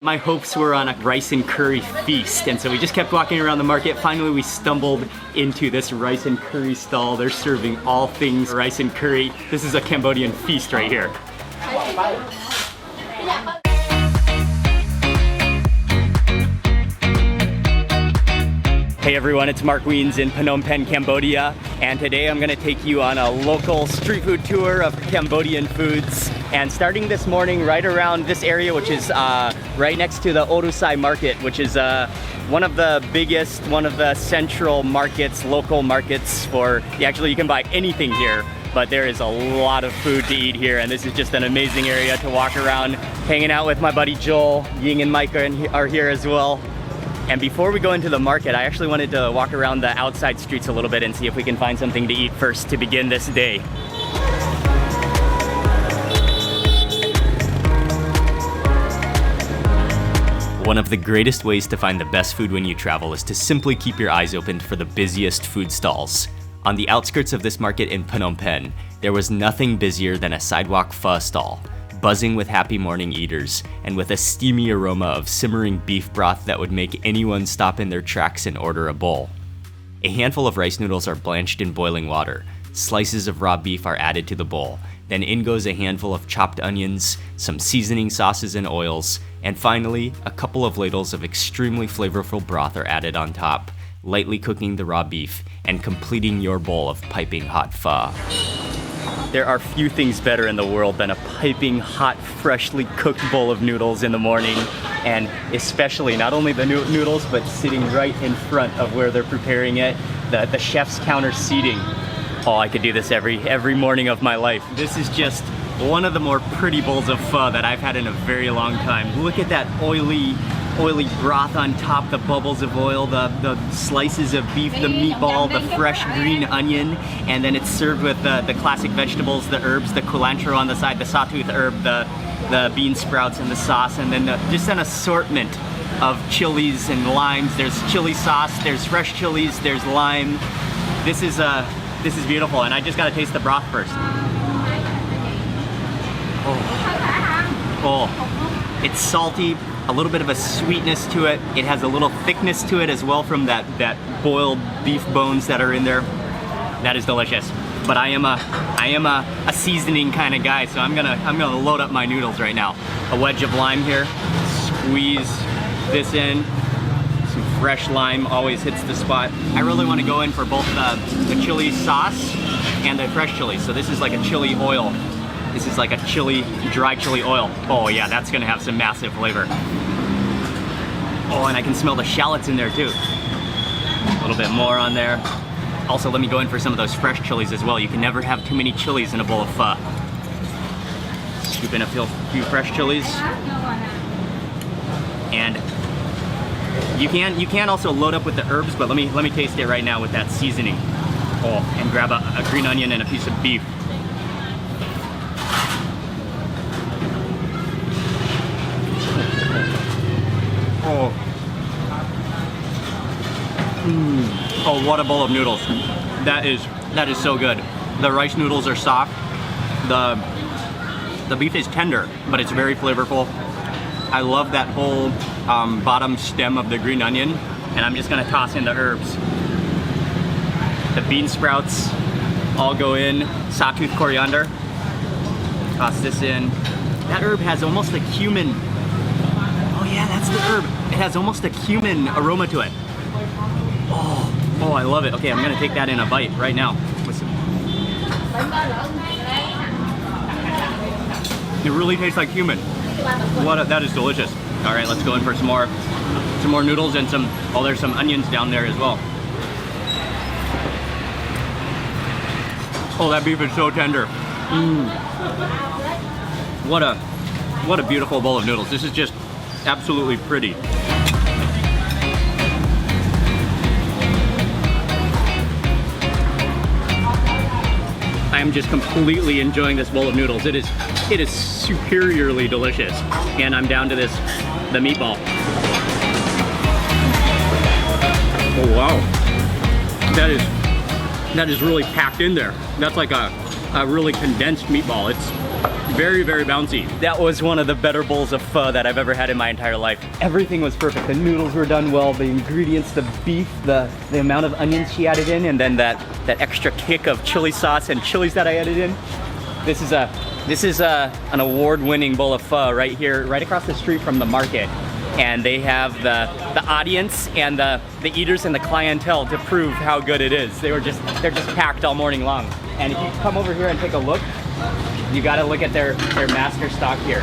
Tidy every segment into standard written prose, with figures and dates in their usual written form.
My hopes were on a rice and curry feast, and so we just kept walking around the market. Finally, we stumbled into this rice and curry stall. They're serving all things rice and curry. This is a Cambodian feast right here. Hey everyone, it's Mark Wiens in Phnom Penh, Cambodia, and today I'm gonna take you on a local street food tour of Cambodian foods. And starting this morning right around this area, which is right next to the Orussey Market, which is one of the biggest, one of the central markets, local markets for, actually you can buy anything here, but there is a lot of food to eat here, and this is just an amazing area to walk around, hanging out with my buddy Joel. Ying and Mike are here as well. And before we go into the market, I actually wanted to walk around the outside streets a little bit and see if we can find something to eat first to begin this day. One of the greatest ways to find the best food when you travel is to simply keep your eyes open for the busiest food stalls. On the outskirts of this market in Phnom Penh, there was nothing busier than a sidewalk pho stall, buzzing with happy morning eaters, and with a steamy aroma of simmering beef broth that would make anyone stop in their tracks and order a bowl. A handful of rice noodles are blanched in boiling water, slices of raw beef are added to the bowl, then in goes a handful of chopped onions, some seasoning sauces and oils, and finally, a couple of ladles of extremely flavorful broth are added on top, lightly cooking the raw beef and completing your bowl of piping hot pho. There are few things better in the world than a piping hot, freshly cooked bowl of noodles in the morning, and especially not only the noodles, but sitting right in front of where they're preparing it, the chef's counter seating. Oh, I could do this every morning of my life. This is just one of the more pretty bowls of pho that I've had in a very long time. Look at that oily broth on top, the bubbles of oil, the slices of beef, the meatball, the fresh green onion, and then it's served with the classic vegetables, the herbs, the culantro on the side, the sawtooth herb, the bean sprouts and the sauce, and then just an assortment of chilies and limes. There's chili sauce, there's fresh chilies, there's lime. This is beautiful, and I just gotta taste the broth first. Oh, it's salty, a little bit of a sweetness to it. It has a little thickness to it as well from that boiled beef bones that are in there. That is delicious. But I am a seasoning kind of guy, so I'm gonna load up my noodles right now. A wedge of lime here. Squeeze this in. Some fresh lime always hits the spot. I really want to go in for both the chili sauce and the fresh chili. So this is like a chili oil. This is like a dry chili oil. Oh yeah, that's gonna have some massive flavor. Oh, and I can smell the shallots in there too. A little bit more on there. Also, let me go in for some of those fresh chilies as well. You can never have too many chilies in a bowl of pho. Scoop in a few fresh chilies. And you can also load up with the herbs, but let me taste it right now with that seasoning. Oh, and grab a green onion and a piece of beef. Oh. Oh, what a bowl of noodles. That is so good. The rice noodles are soft. The beef is tender, but it's very flavorful. I love that whole bottom stem of the green onion, and I'm just gonna toss in the herbs. The bean sprouts all go in. Sawtooth coriander. Toss this in. That herb has almost a cumin. Oh yeah, that's the herb. It has almost a cumin aroma to it. Oh, I love it. Okay, I'm gonna take that in a bite right now. It really tastes like cumin. That is delicious. All right, let's go in for some more noodles and there's some onions down there as well. Oh, that beef is so tender. What a beautiful bowl of noodles. This is just absolutely pretty. I am just completely enjoying this bowl of noodles. It is superiorly delicious. And I'm down to the meatball. Oh wow. That is really packed in there. That's like a really condensed meatball. Very, very bouncy. That was one of the better bowls of pho that I've ever had in my entire life. Everything was perfect. The noodles were done well, the ingredients, the beef, the amount of onions she added in, and then that extra kick of chili sauce and chilies that I added in. This is an award-winning bowl of pho right here, right across the street from the market. And they have the audience and the eaters and the clientele to prove how good it is. They're just packed all morning long. And if you come over here and take a look, you gotta look at their master stock here.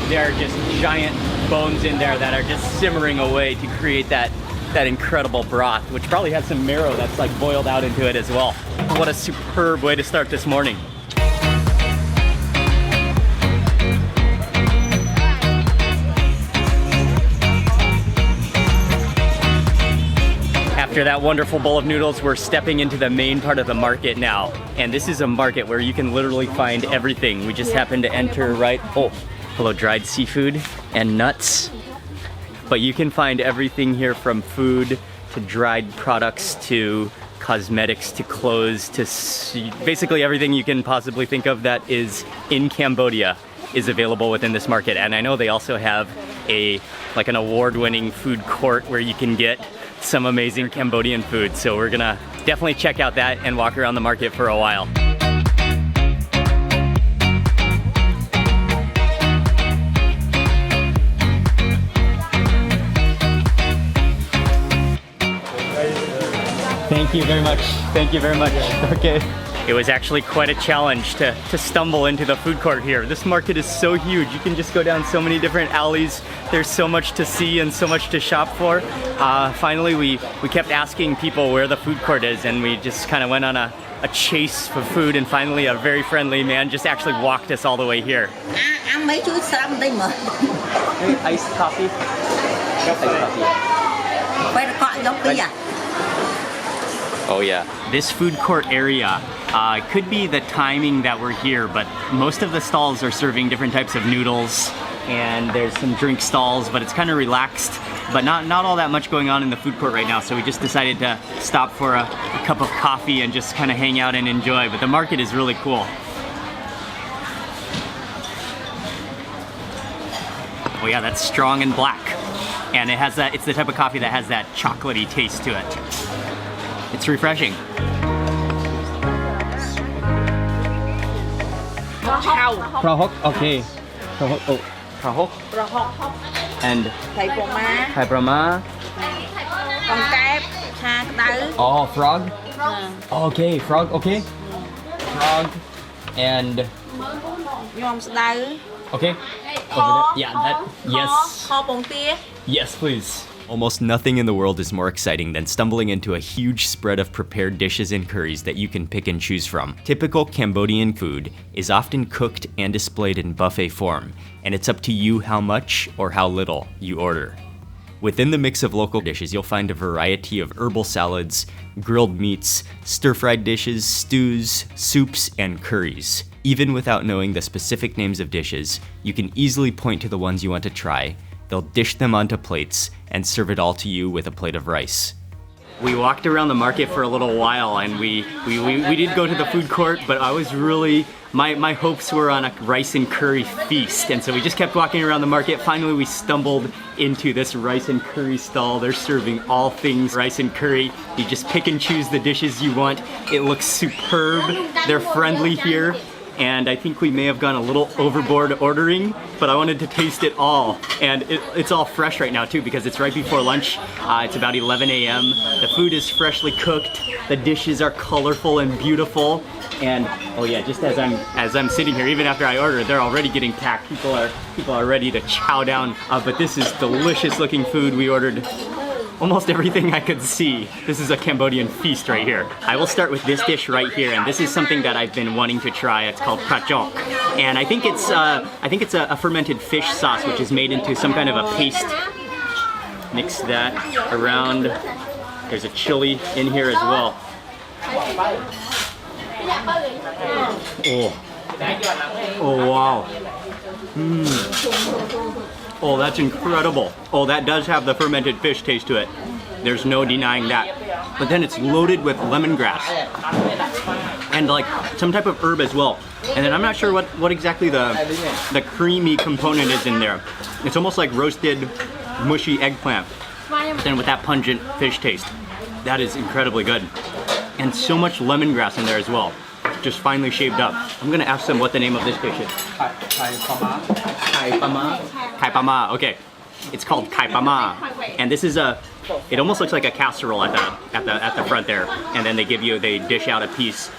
There are just giant bones in there that are just simmering away to create that incredible broth, which probably has some marrow that's like boiled out into it as well. What a superb way to start this morning. After that wonderful bowl of noodles, we're stepping into the main part of the market now. And this is a market where you can literally find everything. We just happened to enter right, oh, hello, dried seafood and nuts. But you can find everything here from food to dried products to cosmetics to clothes to basically everything you can possibly think of that is in Cambodia is available within this market. And I know they also have like an award-winning food court where you can get some amazing Cambodian food. So we're gonna definitely check out that and walk around the market for a while. Thank you very much. Thank you very much. Okay. It was actually quite a challenge to stumble into the food court here. This market is so huge. You can just go down so many different alleys. There's so much to see and so much to shop for. Finally, we kept asking people where the food court is, and we just kind of went on a chase for food, and finally a very friendly man just actually walked us all the way here. Iced coffee? Oh yeah. This food court area could be the timing that we're here, but most of the stalls are serving different types of noodles, and there's some drink stalls, but it's kind of relaxed, but not all that much going on in the food court right now. So we just decided to stop for a cup of coffee and just kind of hang out and enjoy. But the market is really cool. Oh yeah, that's strong and black. And it's the type of coffee that has that chocolatey taste to it. It's refreshing. Prahok, okay. Prahok, oh, Prahok. And Thai Brahma. Oh, frog? Okay, frog, okay. Frog and okay. Over there. Yeah, that, yes. Yes, please. Almost nothing in the world is more exciting than stumbling into a huge spread of prepared dishes and curries that you can pick and choose from. Typical Cambodian food is often cooked and displayed in buffet form, and it's up to you how much or how little you order. Within the mix of local dishes, you'll find a variety of herbal salads, grilled meats, stir-fried dishes, stews, soups, and curries. Even without knowing the specific names of dishes, you can easily point to the ones you want to try. They'll dish them onto plates and serve it all to you with a plate of rice. We walked around the market for a little while, and we did go to the food court, but I was really, my hopes were on a rice and curry feast, and so we just kept walking around the market. Finally, we stumbled into this rice and curry stall. They're serving all things rice and curry. You just pick and choose the dishes you want. It looks superb. They're friendly here. And I think we may have gone a little overboard ordering, but I wanted to taste it all. And it's all fresh right now too, because it's right before lunch. It's about 11 a.m. The food is freshly cooked. The dishes are colorful and beautiful. And oh yeah, just as I'm sitting here, even after I ordered, they're already getting packed. People are ready to chow down. But this is delicious looking food. We ordered almost everything I could see. This is a Cambodian feast right here. I will start with this dish right here, and this is something that I've been wanting to try. It's called prachok, and I think it's a fermented fish sauce which is made into some kind of a paste. Mix that around. There's a chili in here as well. Oh wow. Oh, that's incredible. Oh, that does have the fermented fish taste to it. There's no denying that. But then it's loaded with lemongrass. and like some type of herb as well. And then I'm not sure what exactly the creamy component is in there. It's almost like roasted, mushy eggplant, but then with that pungent fish taste. That is incredibly good. And so much lemongrass in there as well. Just finely shaved up. I'm gonna ask them what the name of this dish is. Kai pama. Okay. It's called kai pama. And this is it almost looks like a casserole at the front there. And then they dish out a piece.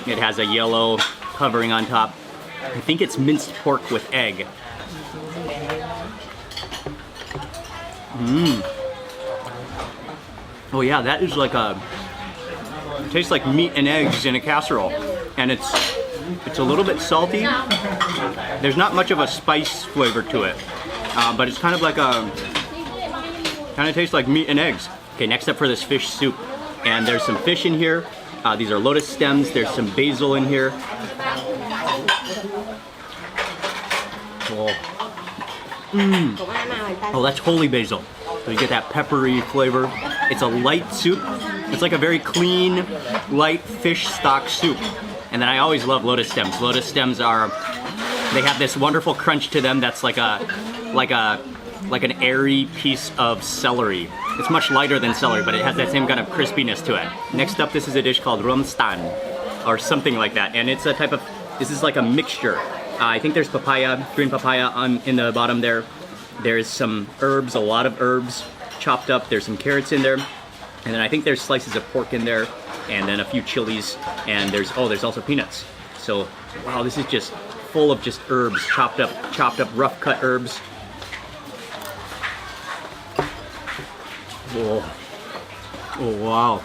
It has a yellow covering on top. I think it's minced pork with egg. Oh yeah, that is like it tastes like meat and eggs in a casserole. And it's a little bit salty. There's not much of a spice flavor to it. But it's kind of like kind of tastes like meat and eggs. Okay, next up for this fish soup. And there's some fish in here. These are lotus stems. There's some basil in here. Oh, that's holy basil. So you get that peppery flavor. It's a light soup. It's like a very clean, light fish stock soup. And then I always love lotus stems. Lotus stems they have this wonderful crunch to them that's like an airy piece of celery. It's much lighter than celery, but it has that same kind of crispiness to it. Next up, this is a dish called romstan, or something like that. And it's this is like a mixture. I think there's papaya, green papaya in the bottom there. There's some herbs, a lot of herbs chopped up. There's some carrots in there. And then I think there's slices of pork in there, and then a few chilies, and there's also peanuts. So, wow, this is just full of just herbs, chopped up, rough cut herbs. Oh, wow.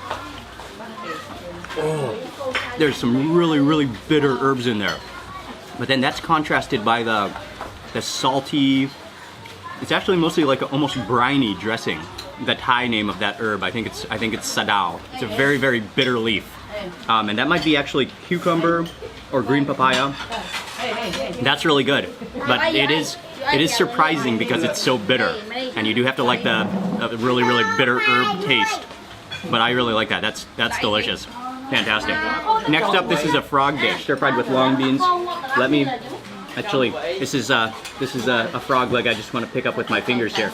Oh, there's some really, really bitter herbs in there. But then that's contrasted by the salty, it's actually mostly like almost briny dressing. The Thai name of that herb, I think it's sadao. It's a very, very bitter leaf. And that might be actually cucumber or green papaya. That's really good. But it is surprising because it's so bitter. And you do have to like the really, really bitter herb taste. But I really like that. That's delicious. Fantastic. Next up, this is a frog dish, stir-fried with long beans. Actually, this is a frog leg I just want to pick up with my fingers here.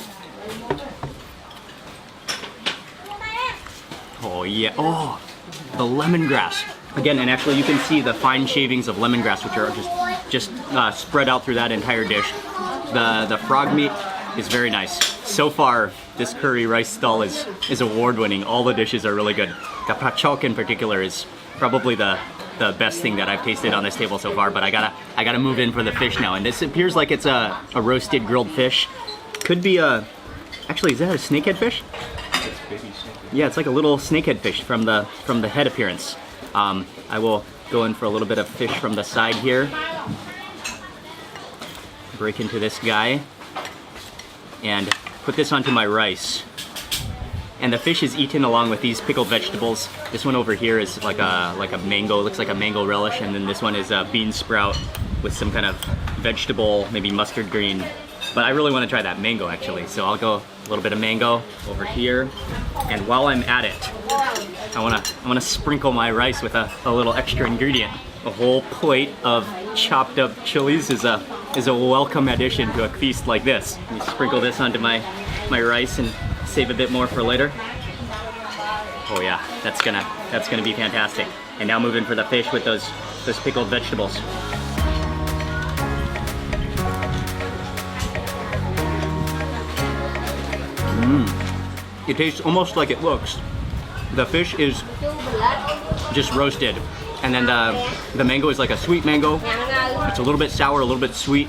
Oh yeah, oh, the lemongrass. Again, and actually you can see the fine shavings of lemongrass, which are just spread out through that entire dish. The frog meat is very nice. So far, this curry rice stall is award-winning. All the dishes are really good. The pachok in particular is probably the best thing that I've tasted on this table so far, but I gotta move in for the fish now. And this appears like it's a roasted grilled fish. Could be actually, is that a snakehead fish? It's baby snakehead. Yeah, it's like a little snakehead fish from the head appearance. I will go in for a little bit of fish from the side here. Break into this guy and put this onto my rice. And the fish is eaten along with these pickled vegetables. This one over here is like a mango, looks like a mango relish, and then this one is a bean sprout with some kind of vegetable, maybe mustard green. But I really want to try that mango actually, so I'll go a little bit of mango over here. And while I'm at it, I wanna sprinkle my rice with a little extra ingredient. A whole plate of chopped up chilies is a welcome addition to a feast like this. You sprinkle this onto my rice and save a bit more for later. Oh yeah, that's gonna be fantastic. And now move in for the fish with those pickled vegetables. It tastes almost like it looks. The fish is just roasted, and then the mango is like a sweet mango. It's a little bit sour, a little bit sweet.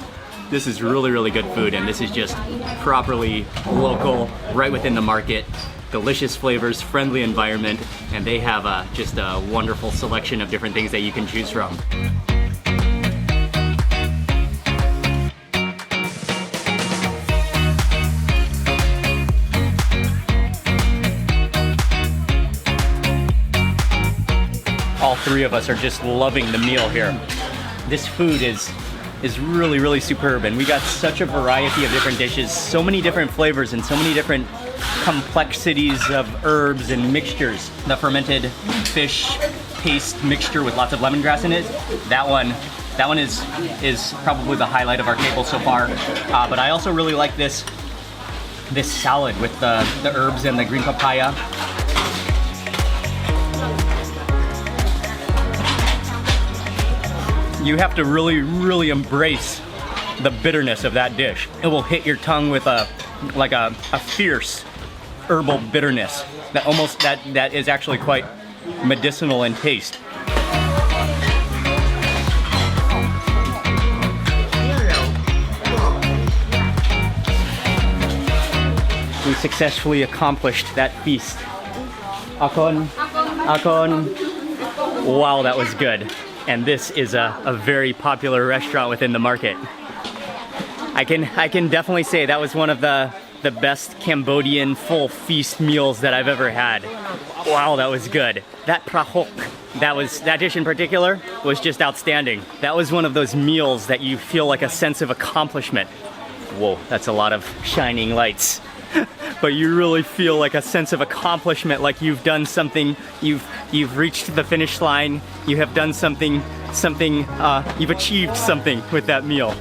This is really, really good food, and this is just properly local, right within the market. Delicious flavors, friendly environment, and they have just a wonderful selection of different things that you can choose from. All three of us are just loving the meal here. This food is is really, really superb. And we got such a variety of different dishes, so many different flavors and so many different complexities of herbs and mixtures. The fermented fish paste mixture with lots of lemongrass in it, that one is probably the highlight of our table so far. But I also really like this salad with the herbs and the green papaya. You have to really, really embrace the bitterness of that dish. It will hit your tongue with a fierce herbal bitterness that is actually quite medicinal in taste. We successfully accomplished that feast. Akon, Akon. Wow, that was good. And this is a very popular restaurant within the market. I can definitely say that was one of the best Cambodian full feast meals that I've ever had. Wow, that was good. That prahok, that dish in particular was just outstanding. That was one of those meals that you feel like a sense of accomplishment. Whoa, that's a lot of shining lights. But you really feel like a sense of accomplishment, like you've done something, you've reached the finish line, you have done something, you've achieved something with that meal.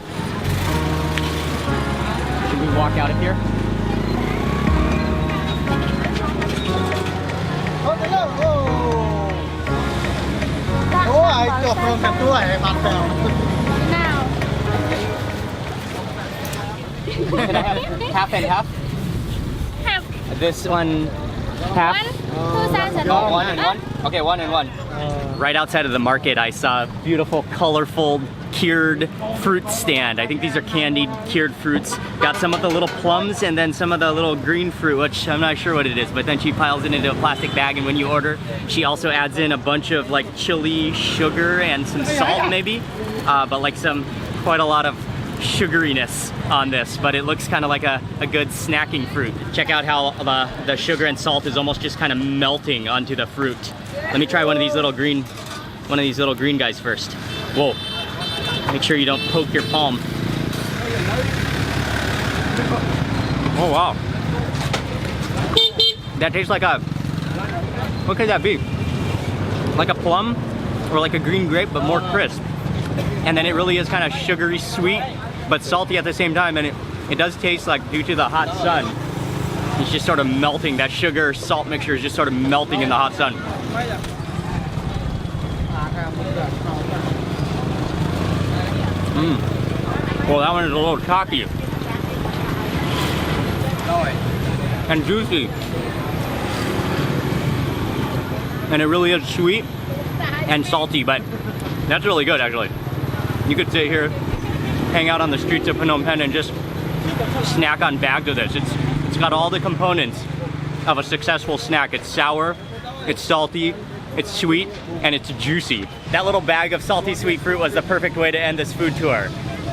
Should we walk out of here? Can I have half and half? This one, half? Oh, one and one? Okay, one and one. Right outside of the market, I saw a beautiful, colorful, cured fruit stand. I think these are candied, cured fruits. Got some of the little plums and then some of the little green fruit, which I'm not sure what it is, but then she piles it into a plastic bag, and when you order, she also adds in a bunch of like chili, sugar, and some salt maybe, but like quite a lot of sugariness on this, but it looks kind of like a good snacking fruit. Check out how the sugar and salt is almost just kind of melting onto the fruit. Let me try one of these little green guys first. Whoa. Make sure you don't poke your palm. Oh wow. That tastes like what could that be? Like a plum or like a green grape, but more crisp. And then it really is kind of sugary sweet, but salty at the same time, and it does taste like, due to the hot sun, it's just sort of melting. That sugar salt mixture is just sort of melting in the hot sun. Well, that one is a little chalky and juicy, and it really is sweet and salty, but that's really good actually. You could sit here, hang out on the streets of Phnom Penh and just snack on bags of this. It's got all the components of a successful snack. It's sour, it's salty, it's sweet, and it's juicy. That little bag of salty sweet fruit was the perfect way to end this food tour.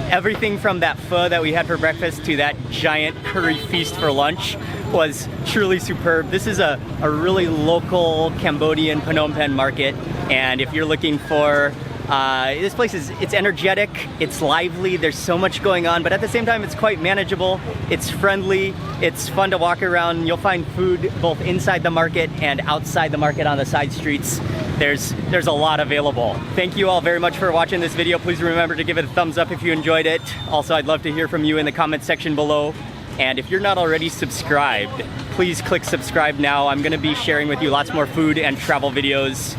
Everything from that pho that we had for breakfast to that giant curry feast for lunch was truly superb. This is a really local Cambodian Phnom Penh market, and if you're looking for this place it's energetic, it's lively, there's so much going on, but at the same time it's quite manageable, it's friendly, it's fun to walk around. You'll find food both inside the market and outside the market on the side streets. There's a lot available. Thank you all very much for watching this video. Please remember to give it a thumbs up if you enjoyed it. Also, I'd love to hear from you in the comments section below. And if you're not already subscribed, please click subscribe now. I'm gonna be sharing with you lots more food and travel videos.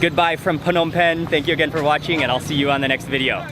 Goodbye from Phnom Penh. Thank you again for watching, and I'll see you on the next video.